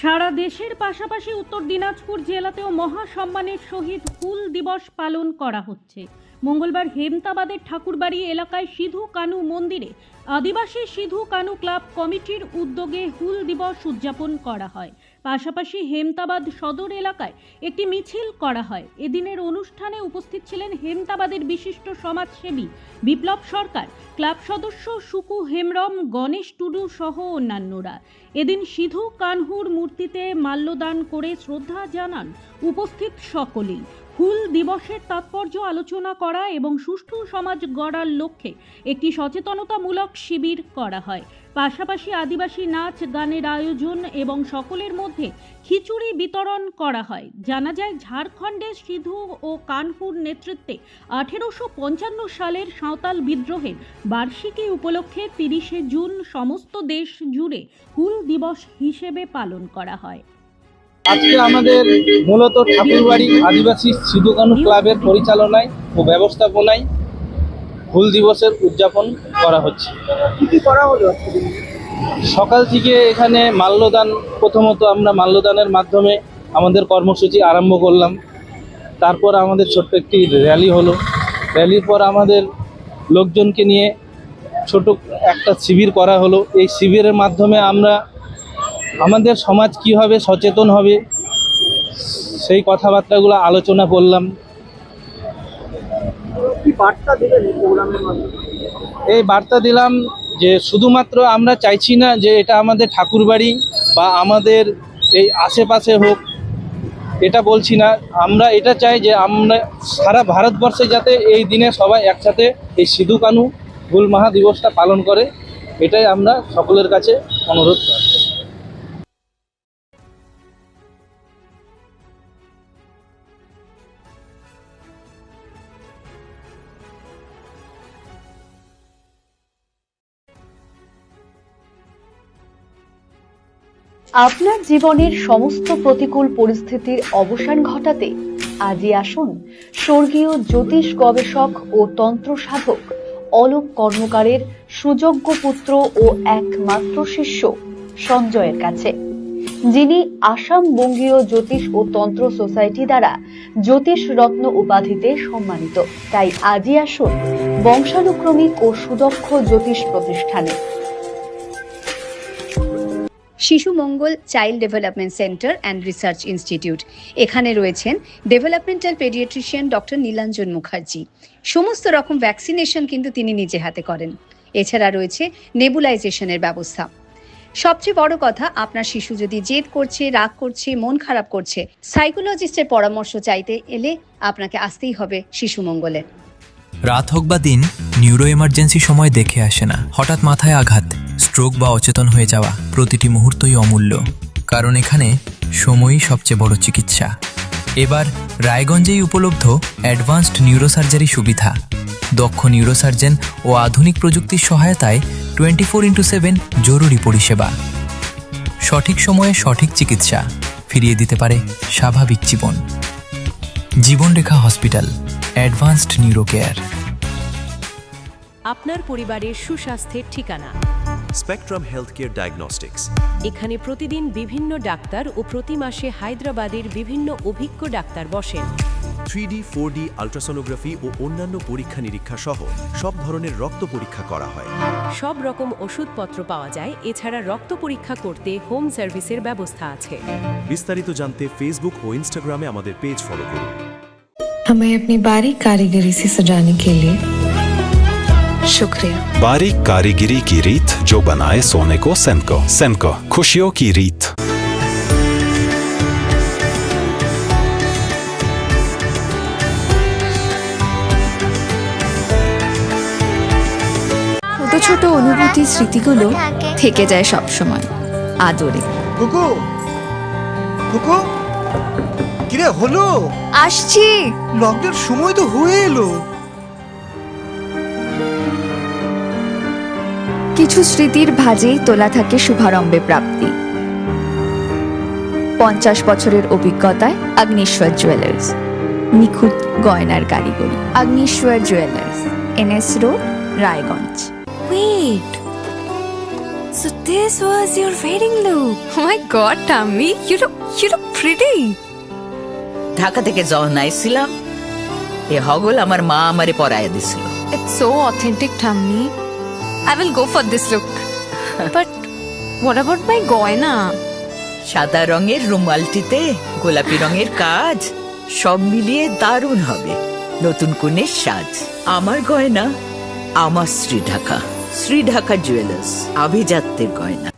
সারা দেশের পাশাপাশি উত্তর দিনাজপুর জেলাতেও মহাসম্মানের সহিত হুল দিবস পালন করা হচ্ছে। মঙ্গলবার হেমতাবাদের ঠাকুরবাড়ি এলাকায় সিধু কানু মন্দিরে আদিবাসী সিধু কানু ক্লাব কমিটির উদ্যোগে হুল দিবস উদযাপন করা হয়। পাশাপাশি হেমতাবাদ সদর এলাকায় একটি মিছিল করা হয়। এদিনের অনুষ্ঠানে উপস্থিত ছিলেন হেমতাবাদের বিশিষ্ট সমাজসেবী বিপ্লব সরকার, ক্লাব সদস্য সুকু হেমব্রম, গণেশ টুডু সহ অন্যান্যরা। এদিন সিধু কানহুর মূর্তিতে মাল্যদান করে শ্রদ্ধা জানান উপস্থিত সকলেই। হুল দিবসের তাৎপর্য আলোচনা করা এবং সুষ্ঠু সমাজ গড়ার লক্ষ্যে একটি সচেতনতামূলক শিবির করা হয়। পাশাপাশি আদিবাসী নাচ গানের আয়োজন এবং সকলের মধ্যে খিচুড়ি বিতরণ করা হয়। জানা যায়, ঝাড়খণ্ডে সিধু ও কানহুর নেতৃত্বে 1855 সালের সাঁওতাল বিদ্রোহের বার্ষিকী উপলক্ষে 30শে জুন সমস্ত দেশ জুড়ে হুল দিবস হিসেবে পালন করা হয়। আজকে আমাদের মূলত ঠাকুরবাড়ি আদিবাসী সিধু কানু ক্লাবের পরিচালনায় ও ব্যবস্থাপনায় হুল দিবসের উদযাপন করা হচ্ছে। কি করা হলো? সকাল থেকে এখানে মাল্যদান, প্রথমত আমরা মাল্যদানের মাধ্যমে আমাদের কর্মসূচি আরম্ভ করলাম। তারপর আমাদের ছোট্ট একটি র্যালি হলো। র্যালির পর আমাদের লোকজনকে নিয়ে ছোট একটা শিবির করা হলো। এই শিবিরের মাধ্যমে আমরা আমাদের সমাজ কীভাবে সচেতন হবে সেই কথাবার্তাগুলো আলোচনা করলাম। কি বার্তা দিলেন এই প্রোগ্রামের মাধ্যমে? এই বার্তা দিলাম যে শুধুমাত্র আমরা চাইছি না যে এটা আমাদের ঠাকুরবাড়ি বা আমাদের এই আশেপাশে হোক, এটা বলছি না। আমরা এটা চাই যে আমরা সারা ভারতবর্ষে যাতে এই দিনে সবাই একসাথে এই সিধু কানু হুল মহা দিবসটা পালন করে, এটাই আমরা সকলের কাছে অনুরোধ করি। আপনার জীবনের সমস্ত প্রতিকূল পরিস্থিতির অবসান ঘটাতে আজই আসুন স্বর্গীয় জ্যোতিষ গবেষক ও তন্ত্র সাধক অলোক কর্মকারের সুযোগ্য পুত্র ও একমাত্র শিষ্য সঞ্জয়ের কাছে, যিনি আসাম বঙ্গীয় জ্যোতিষ ও তন্ত্র সোসাইটি দ্বারা জ্যোতিষ রত্ন উপাধিতে সম্মানিত। তাই আজই আসুন বংশানুক্রমিক ও সুদক্ষ জ্যোতিষ প্রতিষ্ঠানে। Shishu Mangal child development centre and research institute. এখানে রয়েছেন developmental paediatrician doctor Nilanjan Mukherjee. সমস্ত রকম ভ্যাকসিনেশন কিন্তু তিনি নিজে হাতে করেন। এছাড়া রয়েছে নেবুলাইজেশনের ব্যবস্থা। সবচেয়ে বড় কথা, আপনার শিশু যদি জেদ করছে, রাগ করছে, মন খারাপ করছে, সাইকোলজিস্টের পরামর্শ চাইতে এলে আপনাকে আসতেই হবে শিশু মঙ্গলে। রাত হোক বা দিন, নিউরো এমার্জেন্সি সময় দেখে আসে না। হঠাৎ মাথায় আঘাত, স্ট্রোক বা অচেতন হয়ে যাওয়া, প্রতিটি মুহূর্তই অমূল্য। কারণ এখানে সময়ই সবচেয়ে বড় চিকিৎসা। এবার রায়গঞ্জেই উপলব্ধ অ্যাডভান্সড নিউরোসার্জারি সুবিধা। দক্ষ নিউরোসার্জন ও আধুনিক প্রযুক্তির সহায়তায় 24x7 জরুরি পরিষেবা। সঠিক সময়ে সঠিক চিকিৎসা ফিরিয়ে দিতে পারে স্বাভাবিক জীবন। জীবনরেখা হসপিটাল, অ্যাডভান্সড নিউরো কেয়ার। আপনার পরিবারের সুস্বাস্থ্যের ঠিকানা স্পেকট্রাম হেলথকেয়ার ডায়াগনস্টিক্স। এখানে প্রতিদিন বিভিন্ন ডাক্তার ও প্রতি মাসে হায়দ্রাবাদের বিভিন্ন অভিজ্ঞ ডাক্তার বসেন। 3D 4D আল্ট্রাসোনোগ্রাফি ও অন্যান্য পরীক্ষা নিরীক্ষা সহ সব ধরনের রক্ত পরীক্ষা করা হয়। সব রকম ওষুধপত্র পাওয়া যায়। এছাড়া রক্ত পরীক্ষা করতে হোম সার্ভিসের ব্যবস্থা আছে। বিস্তারিত জানতে ফেসবুক ও ইনস্টাগ্রামে আমাদের পেজ ফলো করুন। हमें अपनी बारीक कारीगरी से सजाने के लिए शुक्रिया। बारीक कारीगरी की रीत जो बनाए सोने को सेनको। सेनको, खुशियों की रीत। ছোট ছোট অনুভূতি, স্মৃতিগুলো থেকে যায় সব সময় আদরে। কুকু কুকু, কিরে হলো? আসছি। লকডাউন সময় তো হয়ে এলো। কিছু স্মৃতির ভাজেই তোলা থাকে শুভারম্ভে প্রাপ্তি। 50 বছরের অভিজ্ঞতায় আগ্নেশ্বর জুয়েলার্স, নিখুঁত গয়নার কারিগরি। Agneshwar jewellers, NS road, Raiganj. Wait, So this was your wedding look. Oh my god, Tammy, you look pretty. Dhaka থেকে যখন আইছিলাম এ হগল আমার মা আমারে পরাইয়া দিছিল। It's so authentic, Tammy. I will go for this look. But what about my goina? সাদা রঙের রুমালটিতে গোলাপি রঙের কাজ, সব মিলিয়ে দারুণ হবে নতুন কনের সাজ। আমার গয়না আমার শ্রী ঢাকা জুয়েলার্স, আভিজাত্যের গয়না।